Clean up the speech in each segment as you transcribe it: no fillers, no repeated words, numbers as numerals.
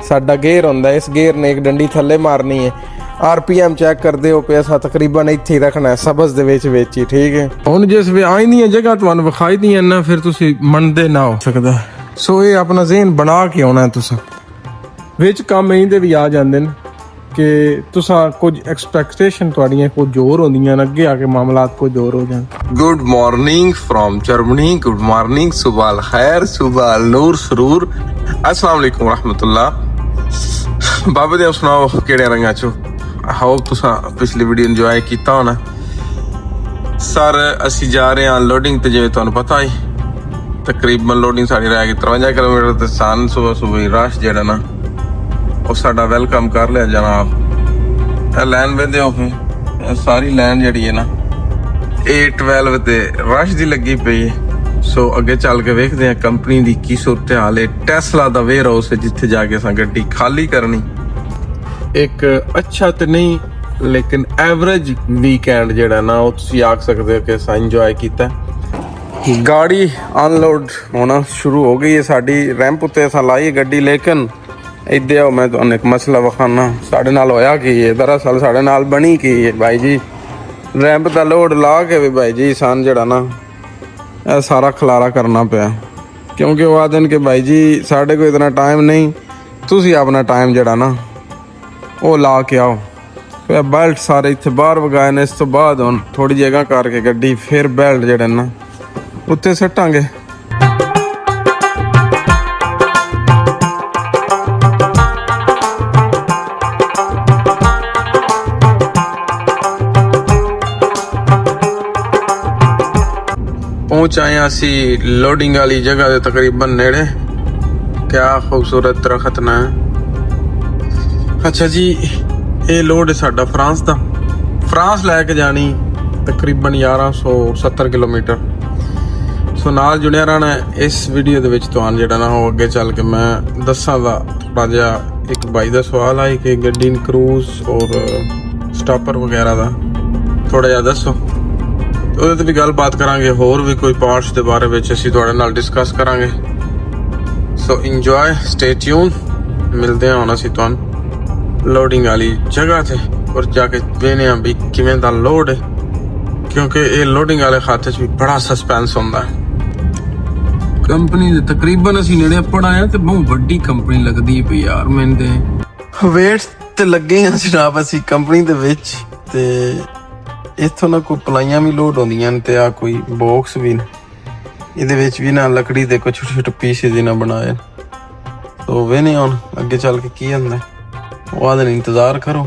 ਸਾਡਾ ਗੇਅਰ ਹੁੰਦਾ, ਇਸ ਗੇਅਰ ਨੇ ਇੱਕ ਡੰਡੀ ਥੱਲੇ ਮਾਰਨੀ ਹੈ। RPM ਚੈੱਕ ਕਰਦੇ ਹੋ ਪਿਆ ਅਸਾਂ ਤਕਰੀਬਨ ਇੱਥੇ ਹੀ ਰੱਖਣਾ ਸਬਜ਼ ਦੇ ਵਿੱਚ ਹੀ, ਠੀਕ ਹੈ। ਹੁਣ ਜਿਸ ਵੀ ਆਈ ਦੀਆਂ ਜਗ੍ਹਾ ਤੁਹਾਨੂੰ ਵਿਖਾਈ ਦੀਆਂ ਨਾ, ਫਿਰ ਤੁਸੀਂ ਮੰਨਦੇ ਨਾ ਹੋ ਸਕਦਾ। ਸੋ ਇਹ ਆਪਣਾ ਜ਼ਿਹਨ ਬਣਾ ਕੇ ਆਉਣਾ ਤੁਸੀਂ। ਵਿੱਚ ਕੰਮ ਇਹਦੇ ਵੀ ਆ ਜਾਂਦੇ ਨੇ ਕਿ ਤੁਸੀਂ ਕੁਝ ਐਕਸਪੈਕਟੇਸ਼ਨ ਤੁਹਾਡੀਆਂ ਕੁਝ ਹੋਰ ਹੁੰਦੀਆਂ ਨੇ, ਅੱਗੇ ਆ ਕੇ ਮਾਮਲਾਤ ਕੁਝ ਹੋਰ ਹੋ ਜਾਣ। Good morning from Germany, good morning, ਸੁਬਹ ਅਲ ਖੈਰ, ਸੁਬਹ ਅਲ ਨੂਰ ਸਰੂਰ, अस्सलाम वालेकुम रहमतुल्लाह। बाबा जी सुनाओ केड़े रंगा चो। आई होप तुसा पिछली वीडियो इंजॉय कीता होना। सर असी जा रहे हैं लोडिंग ते, जिवें तुहानूं पता ही तकरीबन लोडिंग साडी रह गई 53 किलोमीटर ते सन सुबह सुबह रश जेड़ा ना ਉਹ ਸਾਡਾ ਵੈਲਕਮ ਕਰ ਲਿਆ ਜਨਾਬ। ਇਹ ਲਾਈਨ ਵੇਖਦੇ ਹੋ ਫੇ, ਇਹ ਸਾਰੀ ਲਾਈਨ ਜਿਹੜੀ ਹੈ ਨਾ ਇਹ 12 ਤੇ ਰਸ਼ ਦੀ ਲੱਗੀ ਪਈ ਹੈ। ਸੋ ਅੱਗੇ ਚੱਲ ਕੇ ਵੇਖਦੇ ਹਾਂ ਕੰਪਨੀ ਦੀ ਕੀ ਸੂਰਤ ਹਾਲ ਹੈ। ਟੈਸਲਾ ਦਾ ਵੇਅਰ ਹਾਊਸ ਹੈ ਜਿੱਥੇ ਜਾ ਕੇ ਅਸਾਂ ਗੱਡੀ ਖਾਲੀ ਕਰਨੀ। ਇੱਕ ਅੱਛਾ ਤੇ ਨਹੀਂ ਲੇਕਿਨ ਐਵਰੇਜ ਵੀਕਐਂਡ ਜਿਹੜਾ ਨਾ ਉਹ ਤੁਸੀਂ ਆਖ ਸਕਦੇ ਹੋ ਕਿ ਅਸਾਂ ਇੰਜੋਏ ਕੀਤਾ। ਗਾੜੀ ਅਨਲੋਡ ਹੋਣਾ ਸ਼ੁਰੂ ਹੋ ਗਈ ਹੈ ਸਾਡੀ। ਰੈਂਪ ਉੱਤੇ ਅਸਾਂ ਲਾਈ ਗੱਡੀ, ਲੇਕਿਨ ਇੱਥੇ ਆਓ ਮੈਂ ਤੁਹਾਨੂੰ ਇੱਕ ਮਸਲਾ ਵਿਖਾਉਣਾ ਸਾਡੇ ਨਾਲ ਹੋਇਆ ਕੀ ਹੈ। ਦਰਅਸਲ ਸਾਡੇ ਨਾਲ ਬਣੀ ਕੀ ਹੈ ਭਾਈ ਜੀ, ਰੈਂਪ ਦਾ ਲੋਡ ਲਾ ਕੇ ਵੀ ਭਾਈ ਜੀ ਸਾਨੂੰ ਜਿਹੜਾ ਨਾ ਇਹ ਸਾਰਾ ਖਲਾਰਾ ਕਰਨਾ ਪਿਆ, ਕਿਉਂਕਿ ਉਹ ਆਖਦੇ ਨੇ ਕਿ ਭਾਈ ਜੀ ਸਾਡੇ ਕੋਲ ਇਤਨਾ ਟਾਈਮ ਨਹੀਂ, ਤੁਸੀਂ ਆਪਣਾ ਟਾਈਮ ਜਿਹੜਾ ਨਾ ਉਹ ਲਾ ਕੇ ਆਓ। ਫਿਰ ਬੈਲਟ ਸਾਰੇ ਇੱਥੇ ਬਾਹਰ ਵਗਾਏ ਨੇ। ਇਸ ਤੋਂ ਬਾਅਦ ਹੁਣ ਥੋੜੀ ਜਗ੍ਹਾ ਕਰਕੇ ਗੱਡੀ ਫਿਰ ਬੈਲਟ ਜਿਹੜੇ ਨਾ ਉੱਤੇ ਸੱਟਾਂਗੇ। पहुंच आए असी लोडिंग वाली जगह दे तकरीबन नेड़े। क्या खूबसूरत दरख्त ना है। अच्छा जी, ये लोड है साडा फ्रांस दा। फ्रांस लैके जानी तकरीबन 1170 किलोमीटर। सो नाल जुड़िया रहना इस वीडियो दे विच। तुहानूं जिहड़ा ना वो अगे चल के मैं दस्सांगा। थोड़ा जिहा एक भाई दा सवाल आई कि गड्डी क्रूज और स्टॉपर वगैरह दा थोड़ा जिहा दस्सो। ਉਹਦੇ ਤੇ ਵੀ ਗੱਲਬਾਤ ਕਰਾਂਗੇ, ਹੋਰ ਵੀ ਕੋਈ ਪਾਰਟਸ ਦੇ ਬਾਰੇ ਵਿੱਚ ਅਸੀਂ ਤੁਹਾਡੇ ਨਾਲ ਡਿਸਕਸ ਕਰਾਂਗੇ। ਸੋ ਇੰਜੋਏ, ਸਟੇ ਟਿਊਨ। ਮਿਲਦੇ ਹਾਂ ਹੁਣ ਅਸੀਂ ਤੁਹਾਨੂੰ ਲੋਡਿੰਗ ਵਾਲੀ ਜਗ੍ਹਾ ਤੇ ਔਰ ਜਾ ਕੇ ਵੇਖਦੇ ਹਾਂ ਵੀ ਕਿਵੇਂ ਦਾ ਲੋਡ ਹੈ, ਕਿਉਂਕਿ ਇਹ ਲੋਡਿੰਗ ਵਾਲੇ ਖਾਤੇ 'ਚ ਵੀ ਬੜਾ ਸਸਪੈਂਸ ਹੁੰਦਾ ਹੈ। ਕੰਪਨੀ ਦੇ ਤਕਰੀਬਨ ਅਸੀਂ ਨੇੜੇ ਪੜਾਇਆ ਤੇ ਬਹੁਤ ਵੱਡੀ ਕੰਪਨੀ ਲੱਗਦੀ ਪਈ ਯਾਰ ਮੈਨੂੰ ਤੇ। ਵੇਟ ਤੇ ਲੱਗੇ ਹਾਂ ਜਨਾਬ ਅਸੀਂ ਕੰਪਨੀ ਦੇ ਵਿੱਚ, ਤੇ ਇੱਥੋਂ ਨਾ ਕੋਈ ਪਲਾਈਆਂ ਵੀ ਲੋਡ ਹੁੰਦੀਆਂ ਨੇ ਤੇ ਆ ਕੋਈ ਬਾਕਸ ਵੀ ਨੇ। ਇਹਦੇ ਵਿੱਚ ਵੀ ਨਾ ਲੱਕੜੀ ਦੇ ਕੋਈ ਛੋਟੇ ਛੋਟੇ ਪੀਸਿਸ ਇਹਨਾਂ ਬਣਾਏ। ਤੋ ਵੇਨੇ ਹੁਣ ਅੱਗੇ ਚੱਲ ਕੇ ਕੀ ਹੁੰਦਾ। ਉਹ ਆਦੇ ਨੇ ਇੰਤਜ਼ਾਰ ਕਰੋ।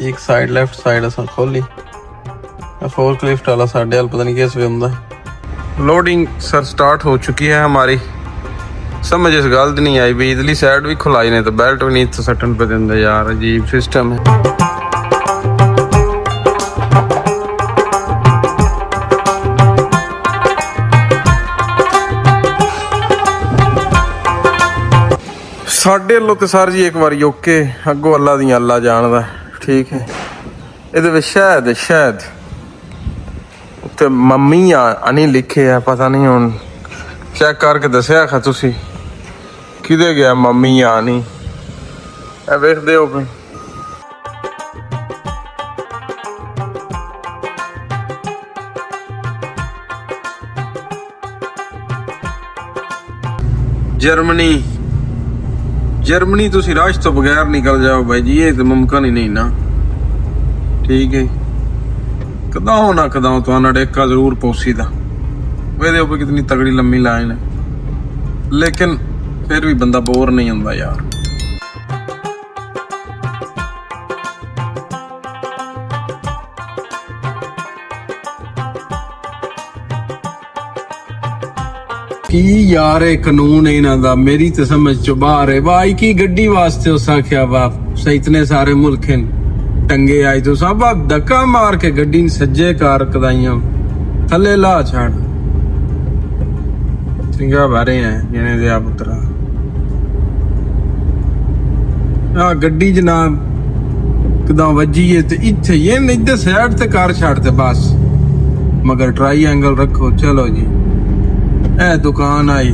ਇੱਕ ਸਾਈਡ ਲੈਫਟ ਸਾਈਡ ਅਸਾਂ ਖੋਲੀ फोर्क लिफ्ट वाला साढ़े हाल पता नहीं कैसे भी ਹੁੰਦਾ। लोडिंग सर स्टार्ट हो चुकी है हमारी। समझ इस गल नहीं आई भी इधरली साइड भी खुलाई ने तो बेल्ट भी नहीं तो सटन पे देंगे यार, अजीब सिस्टम है। ਸਾਡੇ ਵੱਲੋਂ ਤੇ ਸਰ ਜੀ ਇੱਕ ਵਾਰੀ ਓਕੇ, ਅੱਗੋਂ ਅੱਲਾ ਦੀਆਂ ਅੱਲਾ ਜਾਣਦਾ, ਠੀਕ ਹੈ। ਇਹਦੇ ਵਿੱਚ ਸ਼ਾਇਦ ਉੱਤੇ ਮੰਮੀ ਆ ਨਹੀਂ ਲਿਖਿਆ, ਪਤਾ ਨਹੀਂ ਹੁਣ ਚੈੱਕ ਕਰਕੇ ਦੱਸਿਆ ਖਾ ਤੁਸੀਂ ਕਿਹਦੇ ਗਿਆ ਮੰਮੀ ਆ ਨਹੀਂ। ਇਹ ਵੇਖਦੇ ਹੋ ਫਿਰ जर्मनी तुसी राश तो बगैर निकल जाओ भाई जी, ये तो मुमकिन ही नहीं ना, ठीक है। कदा ना कदा तो डेका जरूर पहुंची दा। वे ऊपर कितनी तगड़ी लंबी लाइन है, लेकिन फिर भी बंदा बोर नहीं होता यार। की यार कानून है इन्हां दा, मेरी तो समझ चो बाहर है। भाई की गड्डी वास्ते उस आख्या वाह इतने सारे मुल्क टंगे आई तो सब धक्का मार के गड्डी सज्जे कार कदाइयां थले ला छाड़ सिंगा बारे हैं जिन्हें दे आप उतरा आ गड्डी जनाब कदा वजी है ते इत्थे ये इधर साइड ते कार छाड़ते बस, मगर ट्राई एंगल रखो। चलो जी ए दुकान आई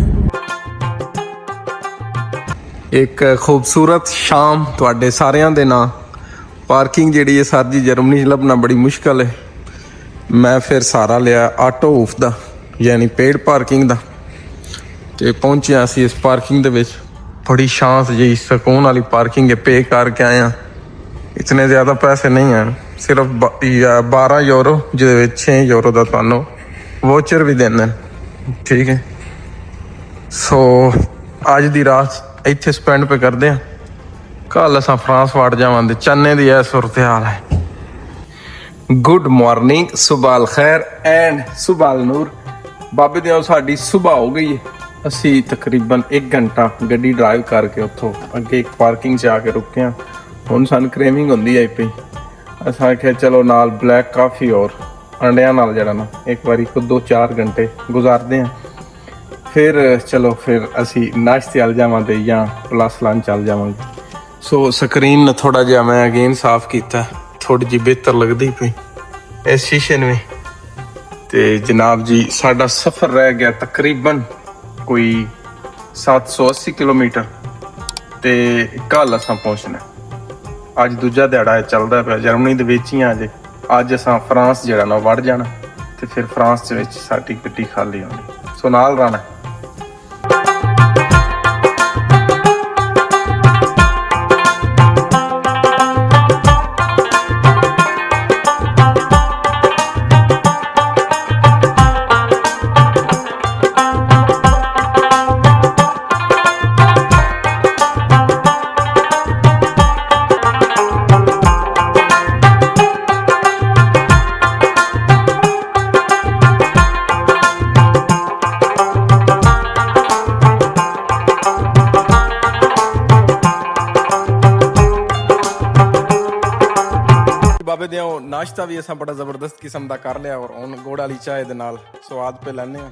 ਇੱਕ ਖੂਬਸੂਰਤ ਸ਼ਾਮ ਤੁਹਾਡੇ ਸਾਰਿਆਂ ਦੇ ਨਾਂ। ਪਾਰਕਿੰਗ ਜਿਹੜੀ ਹੈ ਸਰ ਜੀ ਜਰਮਨੀ 'ਚ ਲੱਭਣਾ ਬੜੀ ਮੁਸ਼ਕਲ ਹੈ। ਮੈਂ ਫਿਰ ਸਹਾਰਾ ਲਿਆ ਆਟੋ ਹੂਫ ਦਾ, ਯਾਨੀ ਪੇਡ ਪਾਰਕਿੰਗ ਦਾ, ਤੇ ਪਹੁੰਚਿਆ ਸੀ ਇਸ ਪਾਰਕਿੰਗ ਦੇ ਵਿੱਚ। ਬੜੀ ਸ਼ਾਂਤ ਜਿਹੀ ਸਕੂਨ ਵਾਲੀ ਪਾਰਕਿੰਗ ਹੈ। पे करके आए हैं, इतने ज़्यादा पैसे नहीं हैं, सिर्फ 12 यूरो, ਜਿਹਦੇ ਵਿੱਚ 6 ਯੂਰੋ ਦਾ ਤੁਹਾਨੂੰ ਵੋਚਰ ਵੀ ਦਿੰਦੇ ਨੇ। ਠੀਕ ਹੈ, ਸੋ ਅੱਜ ਦੀ ਰਾਤ ਇੱਥੇ ਸਪੈਂਡ ਪੇ ਕਰਦੇ ਹਾਂ। ਕੱਲ ਅਸਾਂ ਫਰਾਂਸ ਵੜ ਜਾਵਾਂਗੇ। ਚੰਨੇ ਦੀ ਇਹ ਸੂਰਤ ਹਾਲ ਹੈ। ਗੁੱਡ ਮਾਰਨਿੰਗ, ਸੁਬਾਹ ਅਲ ਖੈਰ ਐਂਡ ਸੁਬਾਹ ਅਲ ਨੂਰ। ਬਾਬੇ ਦਿਓ ਸਾਡੀ ਸੁਬਾਹ ਹੋ ਗਈ ਹੈ। ਅਸੀਂ ਤਕਰੀਬਨ 1 ਘੰਟਾ ਗੱਡੀ ਡਰਾਈਵ ਕਰਕੇ ਉੱਥੋਂ ਅੱਗੇ ਇੱਕ ਪਾਰਕਿੰਗ 'ਚ ਆ ਕੇ ਰੁਕੇ ਹਾਂ। ਹੁਣ ਸਾਨੂੰ ਕ੍ਰੇਵਿੰਗ ਹੁੰਦੀ ਆਈ ਪਈ। ਅਸਾਂ ਆਖਿਆ ਚਲੋ ਨਾਲ ਬਲੈਕ ਕਾਫੀ ਔਰ ਅੰਡਿਆਂ ਨਾਲ ਜਿਹੜਾ ਨਾ ਇੱਕ ਵਾਰੀ 2-4 ਘੰਟੇ ਗੁਜ਼ਾਰਦੇ ਹਾਂ। ਫਿਰ ਚਲੋ ਫਿਰ ਅਸੀਂ ਨਾਸ਼ਤੇ ਵੱਲ ਜਾਵਾਂਗੇ ਜਾਂ ਪਲੱਸ ਲੰਚ ਚੱਲ ਜਾਵਾਂਗੇ। ਸੋ ਸਕਰੀਨ ਥੋੜਾ ਜਿਹਾ ਮੈਂ ਅਗੇਨ ਸਾਫ਼ ਕੀਤਾ, ਥੋੜੀ ਜਿਹੀ ਬਿਹਤਰ ਲੱਗਦੀ ਪਈ ਇਸ ਸ਼ੀਸ਼ੇ ਨੂੰ। ਤੇ ਜਨਾਬ ਜੀ ਸਾਡਾ ਸਫ਼ਰ ਰਹਿ ਗਿਆ ਤਕਰੀਬਨ ਕੋਈ 780 ਕਿਲੋਮੀਟਰ ਤੇ ਕੱਲ ਅਸਾਂ ਪਹੁੰਚਣਾ। ਅੱਜ ਦੂਜਾ ਦਿਹਾੜਾ ਚੱਲਦਾ ਪਿਆ ਜਰਮਨੀ ਦੇ ਵਿੱਚ ਹੀ। ਅੱਜ ਅਸਾਂ ਫਰਾਂਸ ਜਿਹੜਾ ਨਾ ਵੜ ਜਾਣਾ ਤੇ ਫਿਰ ਫਰਾਂਸ ਦੇ ਵਿੱਚ ਸਾਡੀ ਗੱਡੀ ਖਾਲੀ ਹੋਣੀ। ਸੋ ਨਾਲ ਰਹਿਣਾ। ਬਾਬੇ ਦਿਓ ਨਾਸ਼ਤਾ ਵੀ ਅਸਾਂ ਬੜਾ ਜ਼ਬਰਦਸਤ ਕਿਸਮ ਦਾ ਕਰ ਲਿਆ ਔਰ ਹੁਣ ਗੁੜ ਵਾਲੀ ਚਾਹ ਦੇ ਨਾਲ ਸਵਾਦ ਪੇ ਲੈਂਦੇ ਹਾਂ।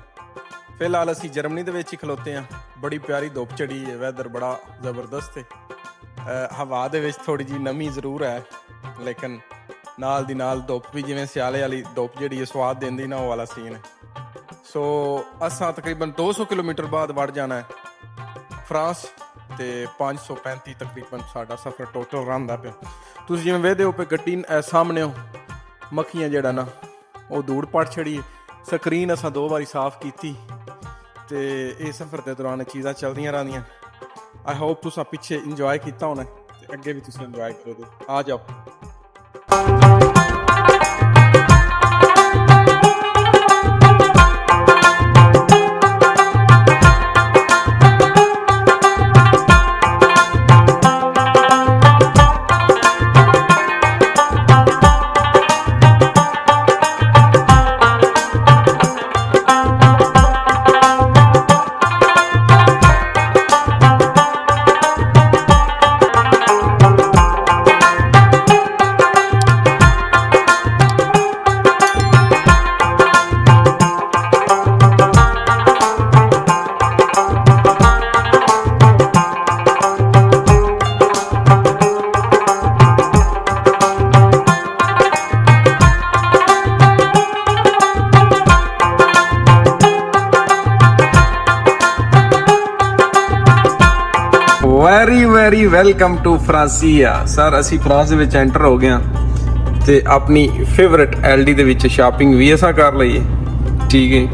ਫਿਲਹਾਲ ਅਸੀਂ ਜਰਮਨੀ ਦੇ ਵਿੱਚ ਹੀ ਖਲੋਤੇ ਹਾਂ। ਬੜੀ ਪਿਆਰੀ ਧੁੱਪ ਚੜੀ ਹੈ, ਵੈਦਰ ਬੜਾ ਜ਼ਬਰਦਸਤ ਹੈ। ਹਵਾ ਦੇ ਵਿੱਚ ਥੋੜੀ ਜਿਹੀ ਨਮੀ ਜ਼ਰੂਰ ਹੈ, ਲੇਕਿਨ ਨਾਲ ਦੀ ਨਾਲ ਧੁੱਪ ਵੀ ਜਿਵੇਂ ਸਿਆਲੇ ਵਾਲੀ ਧੁੱਪ ਜਿਹੜੀ ਹੈ ਸਵਾਦ ਦਿੰਦੀ ਨਾ, ਉਹ ਵਾਲਾ ਸੀਨ ਹੈ। ਸੋ ਅਸਾਂ ਤਕਰੀਬਨ 200 ਕਿਲੋਮੀਟਰ ਬਾਅਦ ਵੜ ਜਾਣਾ ਹੈ ਫਰਾਂਸ ਤੇ 535 ਤਕਰੀਬਨ ਸਾਡਾ ਸਫ਼ਰ ਟੋਟਲ ਰਹਿੰਦਾ ਪਿਆ। ਤੁਸੀਂ ਜਿਵੇਂ ਵੇਖਦੇ ਹੋ ਪਏ ਗੱਡੀ ਸਾਹਮਣੇ ਹੋ ਮੱਖੀਆਂ ਜਿਹੜਾ ਨਾ ਉਹ ਧੂੜ ਪੜ ਛੜੀ। ਸਕਰੀਨ ਅਸਾਂ 2 ਵਾਰੀ ਸਾਫ਼ ਕੀਤੀ ਤੇ ਇਹ ਸਫ਼ਰ ਦੇ ਦੌਰਾਨ ਚੀਜ਼ਾਂ ਚੱਲਦੀਆਂ ਰਹਿੰਦੀਆਂ। ਆਈ ਹੋਪ ਤੁਸੀਂ ਪਿੱਛੇ ਇੰਜੋਏ ਕੀਤਾ ਹੋਣਾ ਤੇ ਅੱਗੇ ਵੀ ਤੁਸੀਂ ਇੰਜੋਏ ਕਰੋਗੇ। ਆ ਜਾਓ। ਵੈਰੀ ਵੈਲਕਮ ਟੂ ਫਰਾਂਸੀਆ। ਸਰ ਅਸੀਂ ਫਰਾਂਸ ਦੇ ਵਿੱਚ ਐਂਟਰ ਹੋ ਗਏ ਹਾਂ ਤੇ ਆਪਣੀ ਫੇਵਰਟ ਐਲਡੀ ਦੇ ਵਿੱਚ ਸ਼ਾਪਿੰਗ ਵੀ ਅਸਾਂ ਕਰ ਲਈਏ। ਠੀਕ ਹੈ,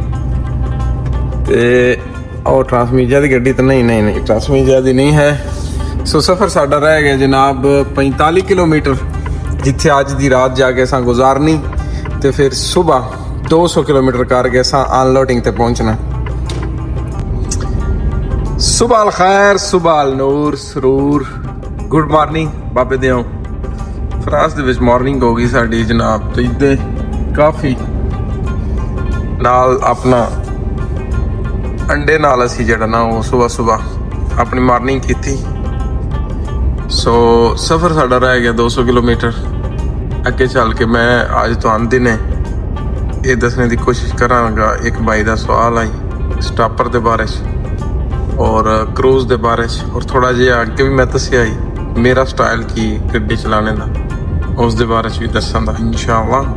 ਤੇ ਉਹ ਟਰਾਂਸਮੀਜਾ ਦੀ ਗੱਡੀ ਤਾਂ ਨਹੀਂ ਟਰਾਂਸਮੀਜਾ ਦੀ ਨਹੀਂ ਹੈ। ਸੋ ਸਫ਼ਰ ਸਾਡਾ ਰਹਿ ਗਿਆ ਜਨਾਬ 45 ਕਿਲੋਮੀਟਰ, ਜਿੱਥੇ ਅੱਜ ਦੀ ਰਾਤ ਜਾ ਕੇ ਅਸਾਂ ਗੁਜ਼ਾਰਨੀ ਤੇ ਫਿਰ ਸੁਬਾਹ 200 ਕਿਲੋਮੀਟਰ ਕਰਕੇ ਅਸਾਂ ਅਨਲੋਡਿੰਗ ਤੇ ਪਹੁੰਚਣਾ। ਸੁਬਾਹ ਅਲ ਖੈਰ, ਸੁਬਾਹ ਅਲ ਨੂਰ, ਸਰੂਰ, ਗੁੱਡ ਮਾਰਨਿੰਗ ਬਾਬੇ ਦਿਓ। ਫਰਾਂਸ ਦੇ ਵਿੱਚ ਮਾਰਨਿੰਗ ਹੋ ਗਈ ਸਾਡੀ ਜਨਾਬ ਤੇ ਇੱਥੇ ਕਾਫੀ ਨਾਲ ਆਪਣਾ ਅੰਡੇ ਨਾਲ ਅਸੀਂ ਜਿਹੜਾ ਨਾ ਉਹ ਸੁਬਾਹ ਆਪਣੀ ਮਾਰਨਿੰਗ ਕੀਤੀ। ਸੋ ਸਫ਼ਰ ਸਾਡਾ ਰਹਿ ਗਿਆ 200 ਕਿਲੋਮੀਟਰ। ਅੱਗੇ ਚੱਲ ਕੇ ਮੈਂ ਅੱਜ ਤੁਹਾਨੂੰ ਦਿਨੇ ਇਹ ਦੱਸਣੇ ਦੀ ਕੋਸ਼ਿਸ਼ ਕਰਾਂਗਾ ਇੱਕ ਬਾਈ ਦਾ ਸਵਾਲ ਆਈ ਸਟਾਪਰ ਦੇ ਬਾਰੇ 'ਚ और क्रूज़ के बारे और थोड़ा जिहा अगे भी मैं दस्सिया मेरा स्टाइल की गड्डी चलाने का, उसके बारे भी दसांगा इंशाअल्लाह।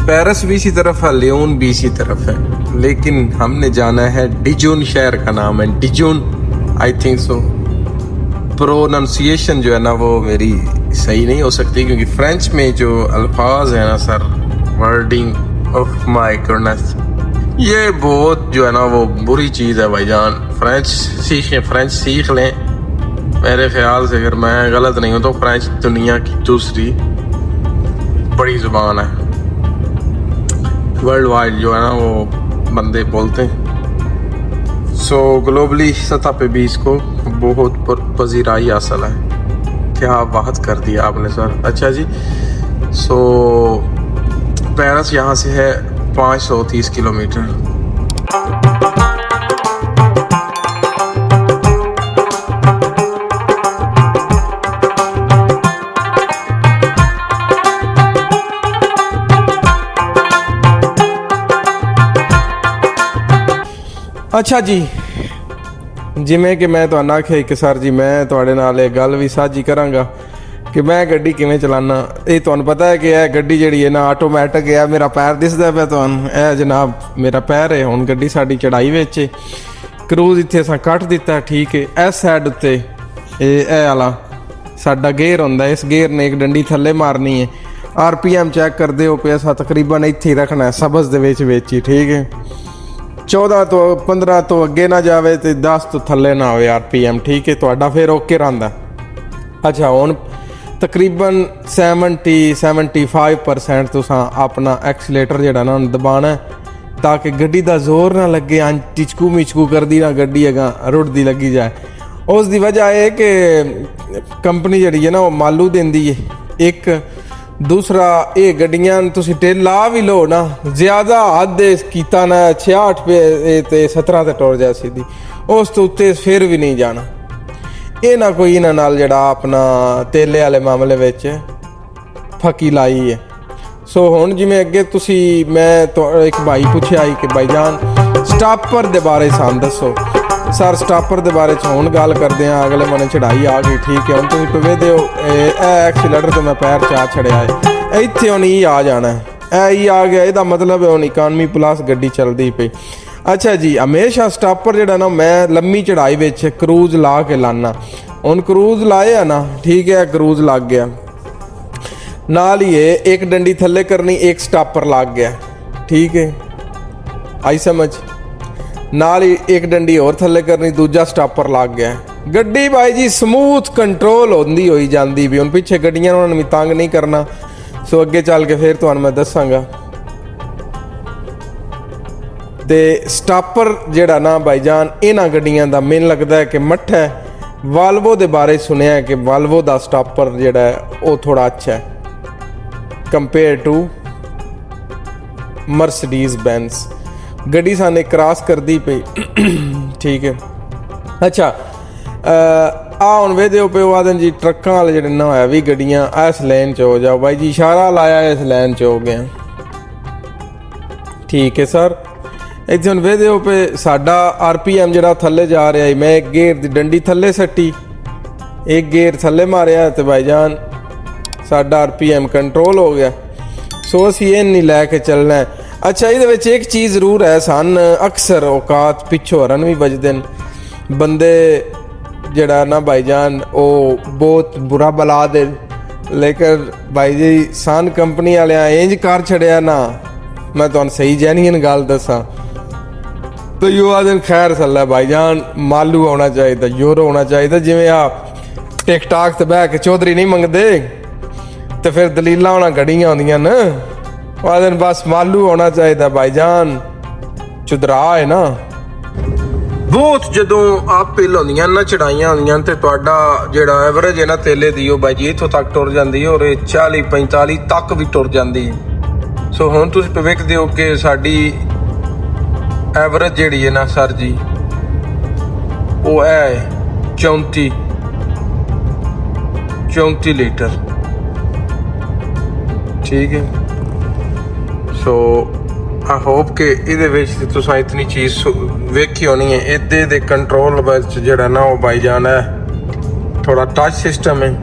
पेरिस भी इसी तरफ है, लियोन भी इसी तरफ है, लेकिन हमने जाना है डिजून, शहर का नाम है डिजून आई थिंक सो। प्रोनाउंसिएशन जो है ना वो मेरी सही नहीं हो सकती, क्योंकि फ्रेंच में जो अल्फाज है ना sir, wording of my goodness, ये बहुत जो है ना वो बुरी चीज़ है भाईजान। फ्रेंच सीख लें मेरे ख्याल से, अगर मैं गलत नहीं हूँ तो फ्रेंच दुनिया की दूसरी बड़ी ज़ुबान है, वर्ल्ड वाइड जो है ना वो बंदे बोलते हैं। सो ग्लोबली सतह पे भी इसको बहुत पजीराई हासिल है। क्या बात कर दी आपने सर। अच्छा जी, सो पेरिस यहाँ से है 530 किलोमीटर। अच्छा जी, जिमें कि मैं ਤੁਹਾਨੂੰ ਆਖਿਆ ਕਿ ਸਰ ਜੀ ਮੈਂ ਤੁਹਾਡੇ ਨਾਲ ਇਹ ਗੱਲ ਵੀ ਸਾਂਝੀ ਕਰਾਂਗਾ ਕਿ ਮੈਂ ਗੱਡੀ ਕਿਵੇਂ ਚਲਾਨਾ। ਇਹ ਤੁਹਾਨੂੰ ਪਤਾ ਹੈ ਕਿ ਇਹ ਗੱਡੀ ਜਿਹੜੀ ਹੈ ਨਾ ਆਟੋਮੈਟਿਕ ਹੈ। ਮੇਰਾ ਪੈਰ ਦਿਸਦਾ ਪਿਆ ਤੁਹਾਨੂੰ, ਇਹ ਜਨਾਬ ਮੇਰਾ ਪੈਰ ਹੈ। ਹੁਣ ਗੱਡੀ ਸਾਡੀ ਚੜਾਈ ਵਿੱਚ ਕਰੂਜ਼ ਇੱਥੇ ਅਸਾਂ ਕੱਟ ਦਿੱਤਾ, ਠੀਕ ਹੈ। ਇਸ ਸਾਈਡ ਉੱਤੇ ਇਹ ਵਾਲਾ ਸਾਡਾ ਗੇਅਰ ਹੁੰਦਾ, ਇਸ ਗੇਅਰ ਨੇ ਇੱਕ ਡੰਡੀ ਥੱਲੇ ਮਾਰਨੀ ਹੈ। RPM ਚੈੱਕ ਕਰਦੇ ਹੋ ਪਿਆ ਅਸਾਂ ਤਕਰੀਬਨ ਇੱਥੇ ਹੀ ਰੱਖਣਾ ਸਬਜ਼ ਦੇ ਵਿੱਚ ਹੀ, ਠੀਕ ਹੈ। 14 ਤੋਂ 15 ਤੋਂ ਅੱਗੇ ਨਾ ਜਾਵੇ ਤੇ 10 ਤੋਂ ਥੱਲੇ ਨਾ ਹੋਵੇ RPM, ਠੀਕ ਹੈ। ਤੁਹਾਡਾ ਫਿਰ ਓਕੇ ਰਹਿੰਦਾ। ਅੱਛਾ, ਹੁਣ ਤਕਰੀਬਨ 70-75% ਤੁਸੀਂ ਆਪਣਾ ਐਕਸੀਲੇਟਰ ਜਿਹੜਾ ਨਾ ਦਬਾਣਾ ਤਾਂ ਕਿ ਗੱਡੀ ਦਾ ਜ਼ੋਰ ਨਾ ਲੱਗੇ, ਟਿਚਕੂ ਮਿਚਕੂ ਕਰਦੀ ਨਾ ਗੱਡੀ ਅਗਾ ਰੁੜਦੀ ਲੱਗੀ ਜਾਏ। ਉਸ ਦੀ ਵਜ੍ਹਾ ਇਹ ਕਿ ਕੰਪਨੀ ਜਿਹੜੀ ਹੈ ਨਾ ਉਹ ਮਾਲੂ ਦਿੰਦੀ ਹੈ ਇੱਕ। दूसरा ये गड्डियां तुसी टेल ला भी लो ना ज़्यादा हद कीता ना 66 पे 17 ते टुर जा सीधी, उस तो उत्ते फिर भी नहीं जाना। ये ना कोई इन्हां नाल जेड़ा अपना तेले वाले मामले विच फकी लाई है। सो हुण जिवें अगे तुसी मैं तो एक भाई पूछया कि भाईजान स्टापर दे बारे सान दसो। सर स्टापर दे बारे च हुण गल करदे आ, अगले मने चढ़ाई आ गई, ठीक है। हुण तुसीं पवे दिओ एक्सीलेटर तो मैं पैर चा छड़िया है, इत्थे हुण ई आ जाना है, ई आ गया। इहदा मतलब है हुण इकानमी प्लस गड्डी चलदी पई। अच्छा जी, हमेशा स्टापर जेड़ा ना मैं लम्मी चढ़ाई विच क्रूज ला के लाना। हुण क्रूज लाया ना, ठीक है, क्रूज लग गया, नाल ही एक डंडी थल्ले करनी, एक स्टापर लग गया, ठीक है, आई समझ। नाल ही एक डंडी और थल्ले करनी, दूजा स्टापर लग गया। गड्डी भाई जी समूथ कंट्रोल होंदी होई जांदी भी। हुण पिछे गड्डियां उन्होंने भी तंग नहीं करना। सो अगे चल के फिर तुहानूं मैं दसांगा। ते स्टापर जेड़ा ना भाईजान इन्हां गड्डियां दा मैनूं लगदा है कि मट्ठा है। वाल्वो दे बारे सुनिया है कि वाल्वो दा स्टापर जेड़ा है वो थोड़ा अच्छा है कंपेयर टू मर्सिडीज बेंज। गड्डी साने क्रॉस कर दी पई, ठीक है। अच्छा, हुण वेदे पे आदन जी ट्रक्कां वाले जेह्ड़े ना होया भी गड्डियां इस लैन च हो जाओ। भाई जी इशारा लाया इस लैन च हो गए, ठीक है सर। इत्थे हुण वेदे पे साडा RPM जेह्ड़ा थल्ले जा रहा है, मैं एक गेयर दी डंडी थल्ले सट्टी, एक गेयर थल्ले मारिया ते भाईजान साडा RPM कंट्रोल हो गया। सो असीं इह नहीं लैके चलना है। अच्छा, ये एक चीज़ जरूर है, सन अक्सर औकात पिछों हरन भी बजदे न बंदे जड़ा ना भाईजान वो बहुत बुरा बला दे, लेकिन भाई जी सन कंपनी वाले इंज कर छड़िया ना, मैं तुहानूं सही जैनीन गल दसां तो युवा दिन खैर सल्ला भाईजान मालू होना चाहिए, यूरो होना चाहिए। जिवें आ टिकटाक ते बह के चौधरी नहीं मंगते तो फिर दलीलां होना गड्डियां होंदियां न, दिन बस मालू होना चाहिए भाईजान। चुदरा है ना बहुत जदों आप पिल होंदियां ना चढ़ाइयां होंदियां ते तुहाडा जेड़ा एवरेज है ना तेले दी भाई जी इत्थों तक टुर जांदी है और 40-45 तक भी टुर जांदी है। सो हुण तुसीं वेखदे हो कि साडी एवरेज जेड़ी है ना सर जी वो है 34 लीटर, ठीक है। सो आई होप कि ਇਹਦੇ ਵਿੱਚ ਤੁਸੀਂ ਇਤਨੀ ਚੀਜ਼ ਵੇਖੀ ਹੋਣੀ ਹੈ। ਇਹਦੇ ਦੇ ਕੰਟਰੋਲ ਵਿੱਚ ਜਿਹੜਾ ਨਾ ਉਹ ਭਾਈਜਾਨ ਹੈ ਥੋੜਾ ਟੱਚ ਸਿਸਟਮ ਹੈ,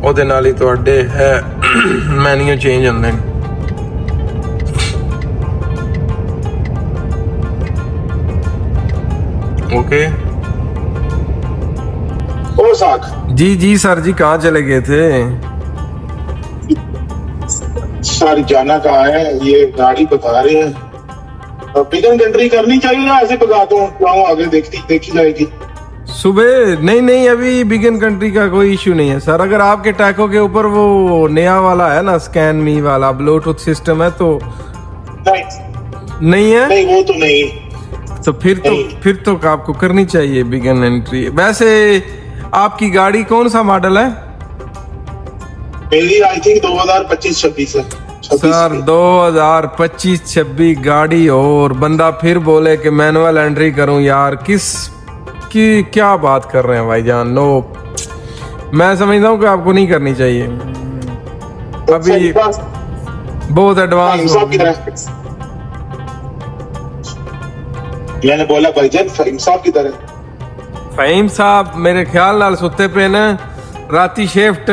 ਉਹਦੇ ਨਾਲ ਹੀ ਤੁਹਾਡੇ ਹੈ ਮੈਨੂ ਚੇਂਜ ਹੁੰਦੇ ਨੇ। ਓਕੇ ਉਹ ਸਾਖ जी जी सर जी, कहाँ चले गए थे? सर जाना कहाँ है, ये गाड़ी बता रहे हैं। बिगन कंट्री करनी चाहिए या ऐसे बता दूं, वहाँ आगे देखी जाएगी। सुबह नहीं नहीं, अभी बिगन कंट्री का कोई इशू नहीं है सर। अगर आपके टैको के ऊपर वो नया वाला है ना, स्कैन मी वाला ब्लूटूथ सिस्टम है तो नहीं है। नहीं वो तो नहीं। तो फिर तो आपको करनी चाहिए बिगन एंट्री। वैसे आपकी गाड़ी कौन सा मॉडल है? मेरी आई थिंक 2025-26 है। सर 2025-26 गाड़ी और बंदा फिर बोले कि मैनुअल एंट्री करूं यार, क्या बात कर रहे हैं भाईजान। नो, मैं समझता हूं कि आपको नहीं करनी चाहिए, अभी बहुत एडवांस हो। मैंने बोला भाईजान फहीम साहब की तरह। फहीम साहब मेरे ख्याल नाल सुते पे ने, राती शिफ्ट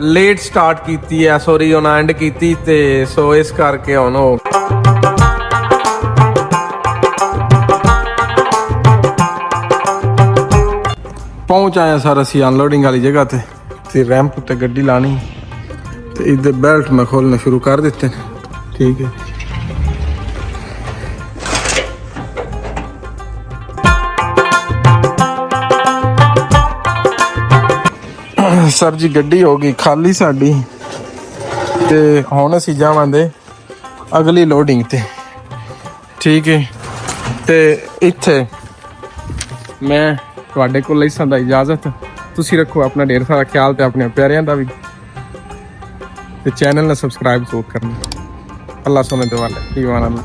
लेट स्टार्ट कीती है, सॉरी ਉਹਨਾਂ ਐਂਡ ਕੀਤੀ ਤੇ ਸੋ ਇਸ ਕਰਕੇ ਹੁਣ ਉਹ ਪਹੁੰਚ ਆਇਆ ਸਰ ਅਸੀਂ ਅਨਲੋਡਿੰਗ ਵਾਲੀ ਜਗ੍ਹਾ ਤੇ ਰੈਂਪ ਉੱਤੇ ਗੱਡੀ ਲਾਣੀ ਤੇ ਇਹਦੇ ਬੈਲਟ ਮੈਂ ਖੋਲਣਾ ਸ਼ੁਰੂ ਕਰ ਦਿੱਤੇ ਨੇ। ਠੀਕ ਹੈ ਸਰ ਜੀ, ਗੱਡੀ ਹੋ ਗਈ ਖਾਲੀ ਸਾਡੀ ਤੇ ਹੁਣ ਅਸੀਂ ਜਾਵਾਂਗੇ ਅਗਲੀ ਲੋਡਿੰਗ ਤੇ। ਠੀਕ ਹੈ, ਤੇ ਇੱਥੇ ਮੈਂ ਤੁਹਾਡੇ ਕੋਲ ਲਈ ਸੰਦਾ ਇਜਾਜ਼ਤ। ਤੁਸੀਂ ਰੱਖੋ ਆਪਣਾ ਢੇਰ ਸਾਰਾ ਖਿਆਲ ਤੇ ਆਪਣੇ ਪਿਆਰਿਆਂ ਦਾ ਵੀ, ਤੇ ਚੈਨਲ ਨੂੰ ਸਬਸਕ੍ਰਾਈਬ ਜ਼ਰੂਰ ਕਰਨਾ। ਅੱਲਾ ਸੋਨੇ ਦੇ ਵਾਲੇ, ਈਮਾਨ ਅੱਲਾ।